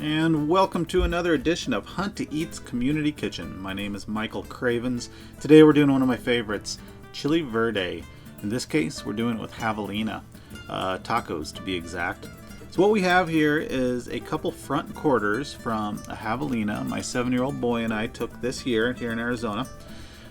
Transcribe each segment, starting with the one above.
And welcome to another edition of Hunt to Eat's Community Kitchen. My name is Michael Cravens. Today we're doing one of my favorites, Chile Verde. In this case, we're doing it with Javelina, tacos to be exact. So what we have here is a couple front quarters from a Javelina. My 7-year-old boy and I took this here in Arizona.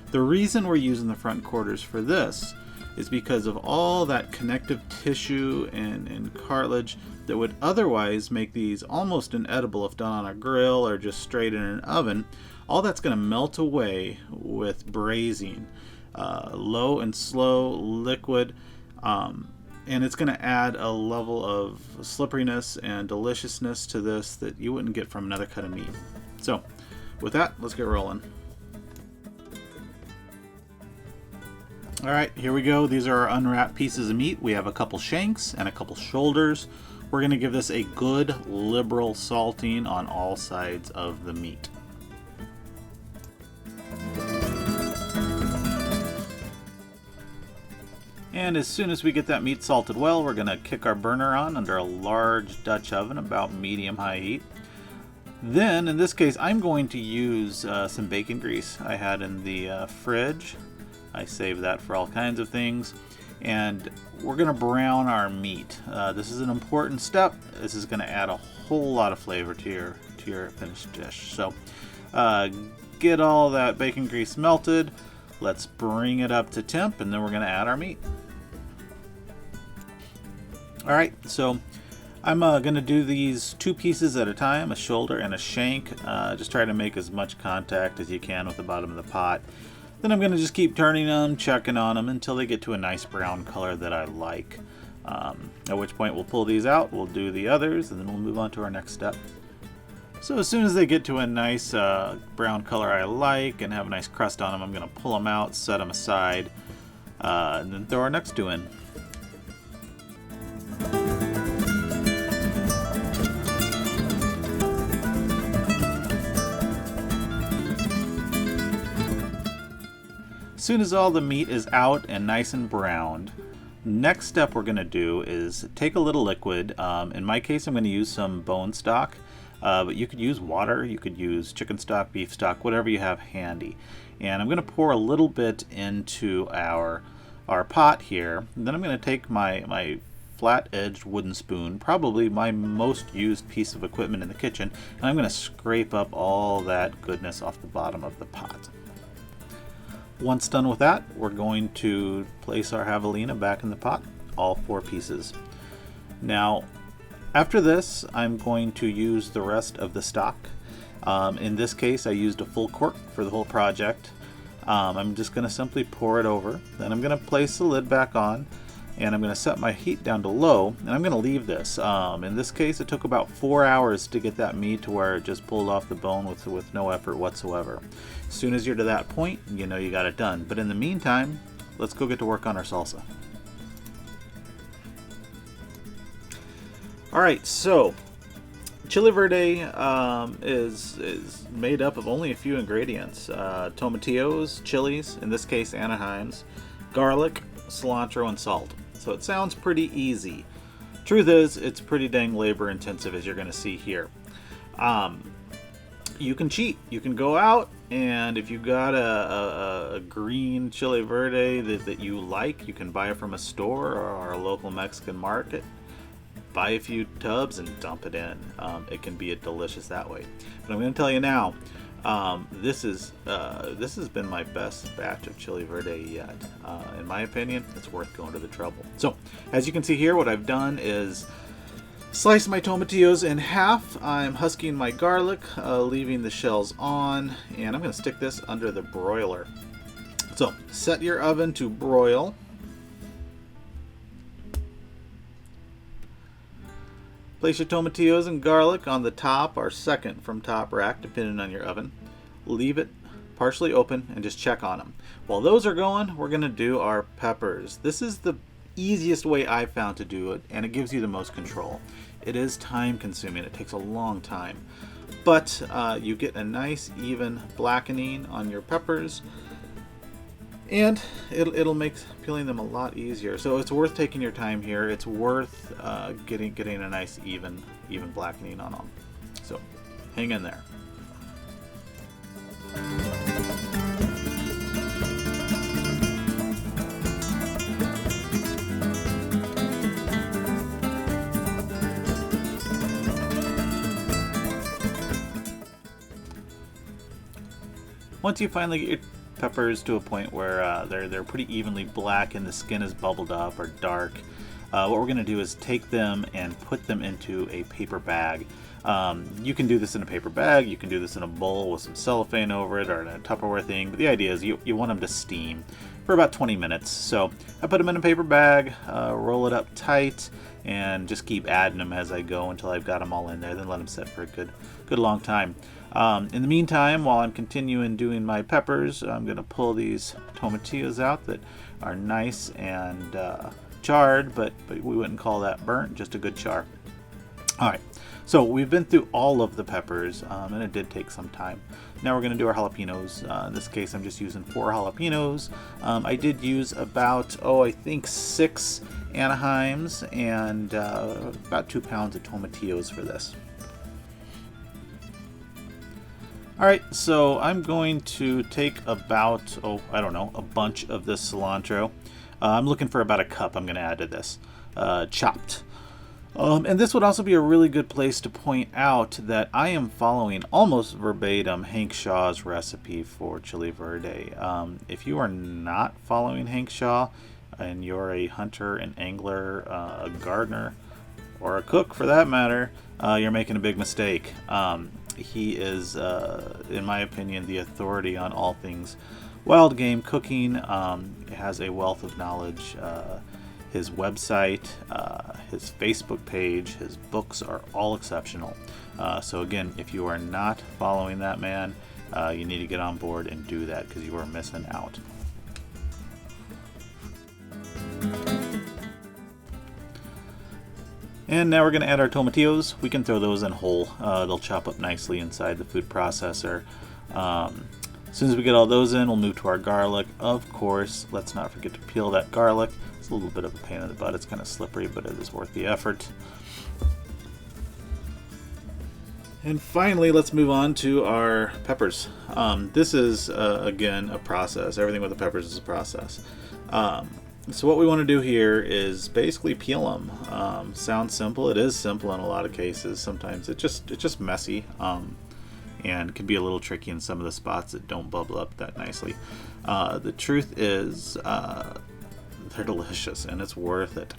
The reason we're using the front quarters for this is because of all that connective tissue and cartilage that would otherwise make these almost inedible if done on a grill or just straight in an oven. All that's going to melt away with braising, low and slow liquid, and it's going to add a level of slipperiness and deliciousness to this that you wouldn't get from another cut of meat. So with that, let's get rolling. Alright, here we go. These are our unwrapped pieces of meat. We have a couple shanks and a couple shoulders. We're going to give this a good liberal salting on all sides of the meat. And as soon as we get that meat salted well, we're going to kick our burner on under a large Dutch oven, about medium-high heat. Then, in this case, I'm going to use some bacon grease I had in the fridge. I save that for all kinds of things. And we're going to brown our meat. This is an important step. This is going to add a whole lot of flavor to your finished dish. So get all that bacon grease melted. Let's bring it up to temp, and then we're going to add our meat. Alright, so I'm going to do these 2 pieces at a time, a shoulder and a shank. Just try to make as much contact as you can with the bottom of the pot. Then I'm going to just keep turning them, checking on them until they get to a nice brown color that I like. At which point we'll pull these out, we'll do the others, and then we'll move on to our next step. So as soon as they get to a nice brown color I like and have a nice crust on them, I'm going to pull them out, set them aside, and then throw our next 2 in. As soon as all the meat is out and nice and browned, next step we're going to do is take a little liquid. In my case, I'm going to use some bone stock, but you could use water, you could use chicken stock, beef stock, whatever you have handy. And I'm going to pour a little bit into our pot here. And then I'm going to take my flat-edged wooden spoon, probably my most used piece of equipment in the kitchen, and I'm going to scrape up all that goodness off the bottom of the pot. Once done with that, we're going to place our Javelina back in the pot, all 4 pieces. Now, after this, I'm going to use the rest of the stock. In this case, I used a full quart for the whole project. I'm just going to simply pour it over. Then I'm going to place the lid back on, and I'm going to set my heat down to low, and I'm going to leave this. In this case, it took about 4 hours to get that meat to where it just pulled off the bone with no effort whatsoever. As soon as you're to that point, you know you got it done. But in the meantime, let's go get to work on our salsa. Alright, so Chile Verde is made up of only a few ingredients. Tomatillos, chilies, in this case Anaheims, garlic, cilantro, and salt. So it sounds pretty easy. Truth is, it's pretty dang labor intensive, as you're going to see here. You can cheat. You can go out, and if you've got a green Chile Verde that you like, you can buy it from a store or a local Mexican market. Buy a few tubs and dump it in. It can be delicious that way. But I'm going to tell you now, this has been my best batch of Chile Verde yet. In my opinion, it's worth going to the trouble. So, as you can see here, what I've done is slice my tomatillos in half. I'm husking my garlic, leaving the shells on, and I'm going to stick this under the broiler. So, set your oven to broil. Place your tomatillos and garlic on the top or second from top rack, depending on your oven. Leave it partially open and just check on them. While those are going, we're going to do our peppers. This is the easiest way I've found to do it, and it gives you the most control. It is time consuming. It takes a long time. But you get a nice even blackening on your peppers, and it'll make peeling them a lot easier. So it's worth taking your time here. It's worth getting a nice even blackening on them. So hang in there. Once you finally get your peppers to a point where they're pretty evenly black and the skin is bubbled up or dark, what we're going to do is take them and put them into a paper bag. You can do this in a paper bag, you can do this in a bowl with some cellophane over it or in a Tupperware thing, but the idea is you want them to steam for about 20 minutes. So I put them in a paper bag, roll it up tight, and just keep adding them as I go until I've got them all in there, then let them sit for a good long time. In the meantime, while I'm continuing doing my peppers, I'm going to pull these tomatillos out that are nice and charred, but we wouldn't call that burnt, just a good char. Alright, so we've been through all of the peppers, and it did take some time. Now we're going to do our jalapenos. In this case, I'm just using 4 jalapenos. I did use about, I think 6 Anaheims and about 2 pounds of tomatillos for this. Alright, so I'm going to take about, a bunch of this cilantro. I'm looking for about a cup I'm going to add to this, chopped. And this would also be a really good place to point out that I am following almost verbatim Hank Shaw's recipe for chile verde. If you are not following Hank Shaw and you're a hunter, an angler, a gardener, or a cook for that matter, you're making a big mistake. He is, in my opinion, the authority on all things wild game cooking. Has a wealth of knowledge. His website, his Facebook page, his books are all exceptional. So again, if you are not following that man, you need to get on board and do that because you are missing out. And now we're going to add our tomatillos. We can throw those in whole. They'll chop up nicely inside the food processor. As soon as we get all those in, we'll move to our garlic. Of course, let's not forget to peel that garlic. It's a little bit of a pain in the butt. It's kind of slippery, but it is worth the effort. And finally, let's move on to our peppers. This is, again, a process. Everything with the peppers is a process. So what we want to do here is basically peel them. Sounds simple. It is simple in a lot of cases. Sometimes it's just messy and can be a little tricky in some of the spots that don't bubble up that nicely. The truth is they're delicious and it's worth it.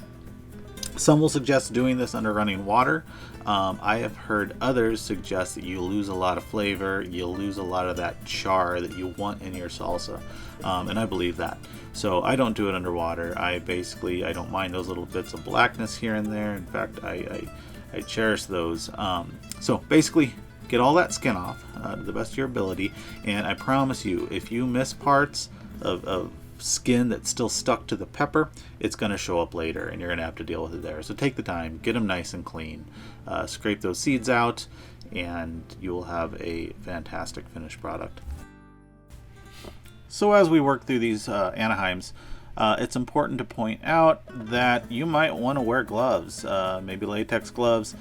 Some will suggest doing this under running water. I have heard others suggest that you lose a lot of flavor, you'll lose a lot of that char that you want in your salsa, and I believe that. So I don't do it underwater. I don't mind those little bits of blackness here and there. In fact, I cherish those. So basically, get all that skin off to the best of your ability, and I promise you, if you miss parts of skin that's still stuck to the pepper, it's going to show up later and you're going to have to deal with it there. So take the time, get them nice and clean, scrape those seeds out, and you will have a fantastic finished product. So as we work through these Anaheims, it's important to point out that you might want to wear gloves, maybe latex gloves.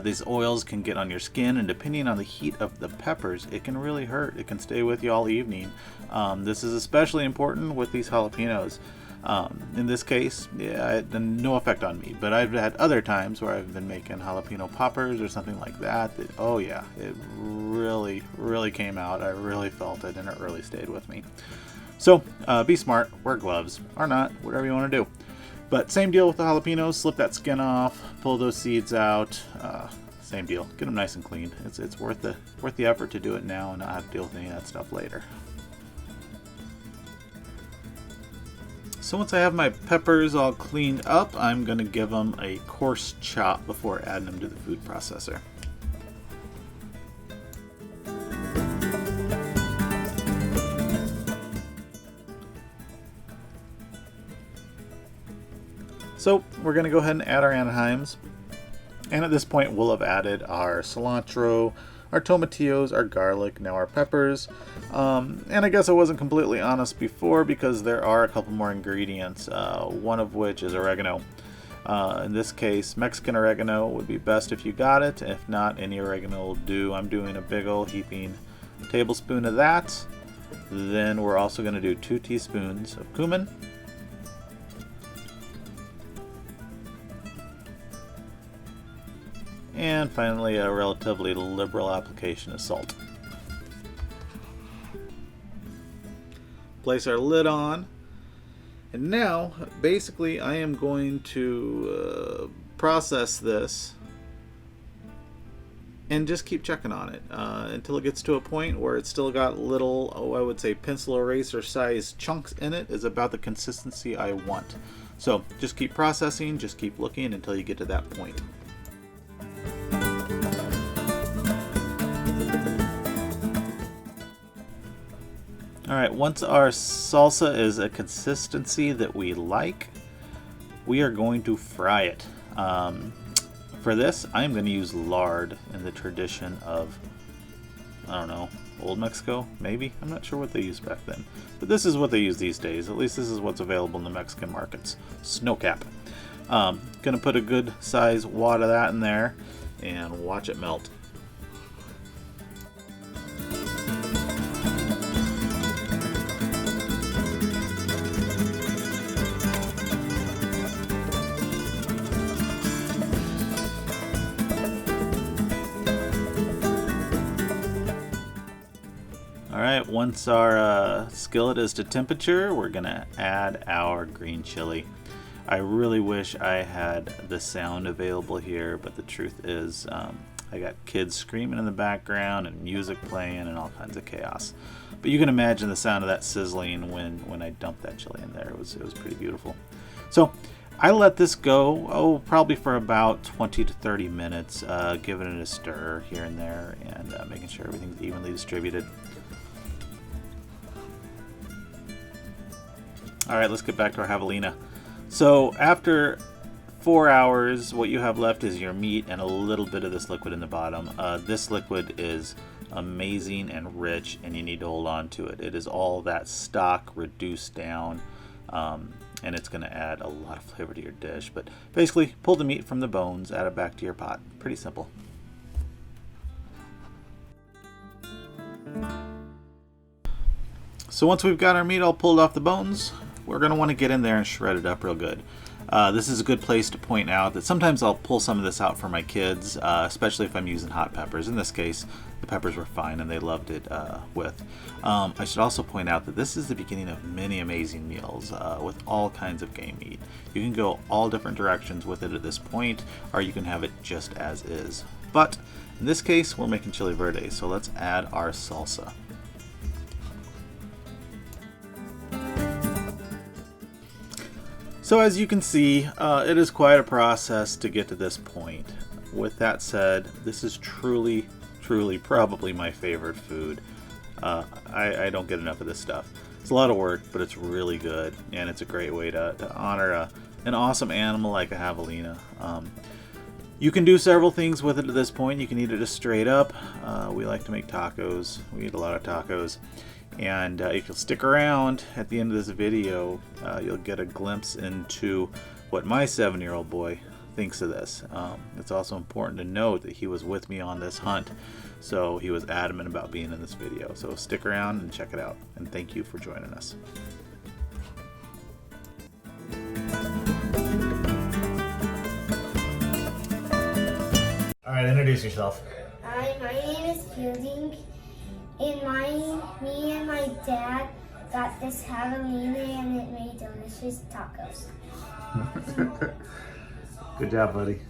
These oils can get on your skin, and depending on the heat of the peppers, it can really hurt. It can stay with you all evening. This is especially important with these jalapenos. In this case, it had no effect on me, but I've had other times where I've been making jalapeno poppers or something like that, oh yeah, it really came out. I really felt it, and it really stayed with me. So be smart, wear gloves, or not, whatever you want to do. But same deal with the jalapenos, slip that skin off, pull those seeds out, same deal, get them nice and clean. It's worth the effort to do it now and not have to deal with any of that stuff later. So once I have my peppers all cleaned up, I'm going to give them a coarse chop before adding them to the food processor. So we're going to go ahead and add our Anaheims. And at this point we'll have added our cilantro, our tomatillos, our garlic, now our peppers. And I guess I wasn't completely honest before because there are a couple more ingredients, one of which is oregano. In this case, Mexican oregano would be best if you got it. If not, any oregano will do. I'm doing a big old heaping tablespoon of that. Then we're also going to do 2 teaspoons of cumin. And finally, a relatively liberal application of salt. Place our lid on. And now, basically, I am going to process this and just keep checking on it until it gets to a point where it's still got little, I would say pencil eraser size chunks in it, is about the consistency I want. So just keep processing, just keep looking until you get to that point. Alright, once our salsa is a consistency that we like, we are going to fry it. For this, I'm going to use lard in the tradition of, I don't know, Old Mexico, maybe? I'm not sure what they used back then. But this is what they use these days. At least this is what's available in the Mexican markets. Snowcap. Going to put a good size wad of that in there and watch it melt. Alright, once our skillet is to temperature, we're going to add our green chili. I really wish I had the sound available here, but the truth is I got kids screaming in the background and music playing and all kinds of chaos. But you can imagine the sound of that sizzling when I dumped that chili in there. It was pretty beautiful. So I let this go, probably for about 20 to 30 minutes, giving it a stir here and there and making sure everything's evenly distributed. Alright, let's get back to our javelina. So after 4 hours, what you have left is your meat and a little bit of this liquid in the bottom. This liquid is amazing and rich, and you need to hold on to it. It is all that stock reduced down, and it's going to add a lot of flavor to your dish. But basically, pull the meat from the bones, add it back to your pot. Pretty simple. So once we've got our meat all pulled off the bones, we're going to want to get in there and shred it up real good. This is a good place to point out that sometimes I'll pull some of this out for my kids, especially if I'm using hot peppers. In this case, the peppers were fine and they loved it with. I should also point out that this is the beginning of many amazing meals with all kinds of game meat. You can go all different directions with it at this point, or you can have it just as is. But in this case, we're making chile verde, so let's add our salsa. So as you can see, it is quite a process to get to this point. With that said, this is truly probably my favorite food. I don't get enough of this stuff. It's a lot of work, but it's really good, and it's a great way to honor an awesome animal like a javelina. You can do several things with it at this point. You can eat it just straight up. We like to make tacos. We eat a lot of tacos. And if you'll stick around at the end of this video, you'll get a glimpse into what my 7-year-old boy thinks of this. It's also important to note that he was with me on this hunt, so he was adamant about being in this video. So stick around and check it out, and thank you for joining us. All right, introduce yourself. Hi, my name is Fielding, and me and my dad got this javelina and it made delicious tacos. Good job, buddy.